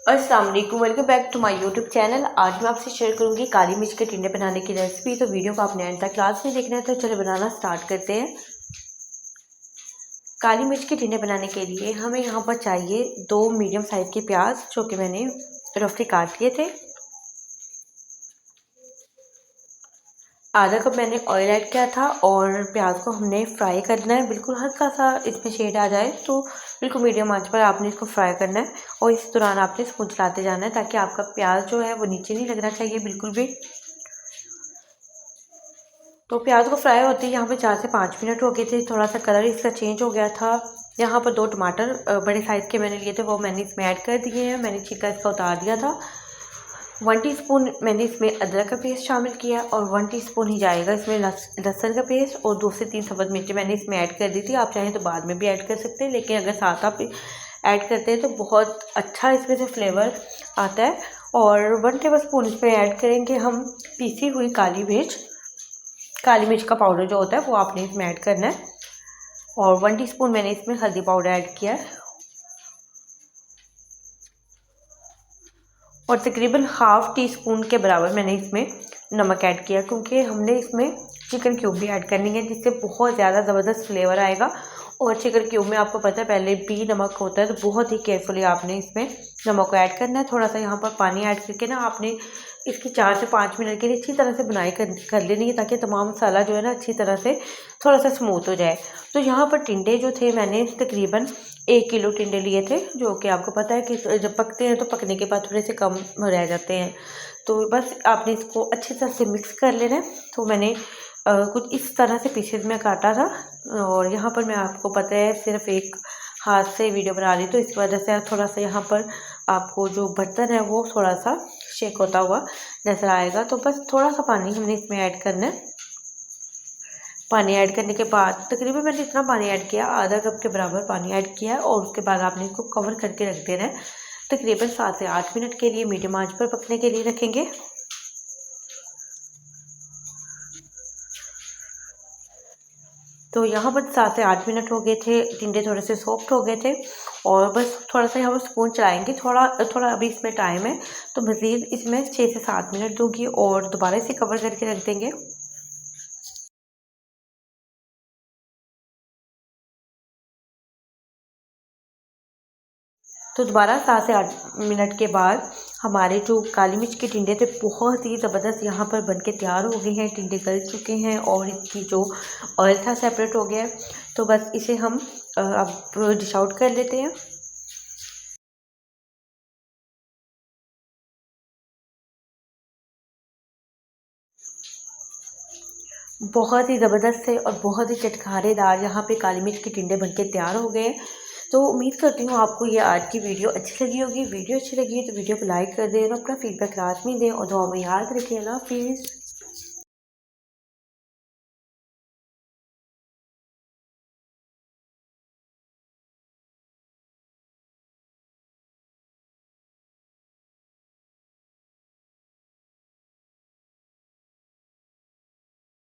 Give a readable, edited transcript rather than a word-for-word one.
अस्सलाम वालेकुम, welcome back to my YouTube channel. आज मैं आपसे शेयर करूंगी काली मिर्च के टिंडे बनाने की रेसिपी। तो वीडियो को आपने एंड तक क्लास में देखना है, तो चलो बनाना स्टार्ट करते हैं। काली मिर्च के टिंडे बनाने के लिए हमें यहाँ पर चाहिए 2 मीडियम साइज़ के प्याज, जो कि मैंने रफली काट लिए थे। आधा कप मैंने ऑयल ऐड किया था और प्याज को हमने फ्राई करना है। बिल्कुल हल्का सा इसमें शेड आ जाए तो बिल्कुल मीडियम आंच पर आपने इसको फ्राई करना है और इस दौरान आपने इसको चलाते जाना है, ताकि आपका प्याज जो है वो नीचे नहीं लगना चाहिए बिल्कुल भी। तो प्याज को फ्राई होते ही यहाँ पे 4 से 5 मिनट हो गए थे। थोड़ा सा कलर इसका चेंज हो गया था। यहाँ पर 2 टमाटर बड़े साइज़ के मैंने लिए थे, वो मैंने इसमें ऐड कर दिए हैं। मैंने छिलका इसका उतार दिया था। 1 टीस्पून मैंने इसमें अदरक का पेस्ट शामिल किया और 1 टीस्पून ही जाएगा इसमें लहसुन का पेस्ट, और 2 से 3 सब्ज़ मिर्ची मैंने इसमें ऐड कर दी थी। आप चाहें तो बाद में भी ऐड कर सकते हैं, लेकिन अगर साथ आप ऐड करते हैं तो बहुत अच्छा इसमें से फ्लेवर आता है। और 1 टेबल स्पून इसमें ऐड करेंगे हम पीसी हुई काली मिर्च का पाउडर जो होता है वो आपने इसमें ऐड करना है। और 1 टीस्पून मैंने इसमें हल्दी पाउडर ऐड किया है और तकरीबन हाफ़ टी स्पून के बराबर मैंने इसमें नमक ऐड किया, क्योंकि हमने इसमें चिकन क्यूब भी ऐड करनी है, जिससे बहुत ज़्यादा ज़बरदस्त फ्लेवर आएगा। और चिकन क्यूब में आपको पता है पहले भी नमक होता है, तो बहुत ही केयरफुली आपने इसमें नमक को ऐड करना है। थोड़ा सा यहाँ पर पानी ऐड करके ना आपने इसकी 4 से 5 मिनट के लिए अच्छी तरह से बुनाई कर लेनी है, ताकि तमाम मसाला जो है ना अच्छी तरह से थोड़ा सा स्मूथ हो जाए। तो यहाँ पर टिंडे जो थे मैंने तकरीबन 1 किलो टिंडे लिए थे, जो कि आपको पता है कि जब पकते हैं तो पकने के बाद थोड़े से कम रह जाते हैं। तो बस आपने इसको अच्छी तरह से मिक्स कर लेना है। तो मैंने कुछ इस तरह से पीसेज में काटा था, और यहाँ पर मैं आपको पता है सिर्फ एक हाथ से वीडियो बना रही, तो इस वजह से थोड़ा सा यहाँ पर आपको जो बर्तन है वो थोड़ा सा शेक होता हुआ नज़र आएगा। तो बस थोड़ा सा पानी हमने इसमें ऐड करना है। पानी ऐड करने के बाद तकरीबन मैंने इतना पानी ऐड किया, आधा कप के बराबर पानी ऐड किया है, और उसके बाद आपने इसको कवर करके रख देना है। तकरीबन 7 से 8 मिनट के लिए मीडियम आंच पर पकने के लिए रखेंगे। तो यहाँ पर 7 से 8 मिनट हो गए थे, टिंडे थोड़े से सॉफ्ट हो गए थे, और बस थोड़ा सा यहाँ पर स्पून चलाएंगे। थोड़ा थोड़ा अभी इसमें टाइम है, तो मज़ीद इसमें 6 से 7 मिनट दूंगी और दोबारा इसे कवर करके रख देंगे। तो दोबारा 7 से 8 मिनट के बाद हमारे जो काली मिर्च के टिंडे थे बहुत ही ज़बरदस्त यहाँ पर बनके तैयार हो गए हैं। टिंडे गल चुके हैं और इसकी जो ऑयल था सेपरेट हो गया है। तो बस इसे हम अब डिश आउट कर लेते हैं। बहुत ही ज़बरदस्त से और बहुत ही चटखारेदार यहाँ पे काली मिर्च के टिंडे बनके तैयार हो गए हैं। तो उम्मीद करती हूँ आपको ये आज की वीडियो अच्छी लगी होगी। वीडियो अच्छी लगी है तो वीडियो को लाइक कर दें और अपना फीडबैक रात में दें, और दुआ में याद रखें। अल्लाह हाफिज़।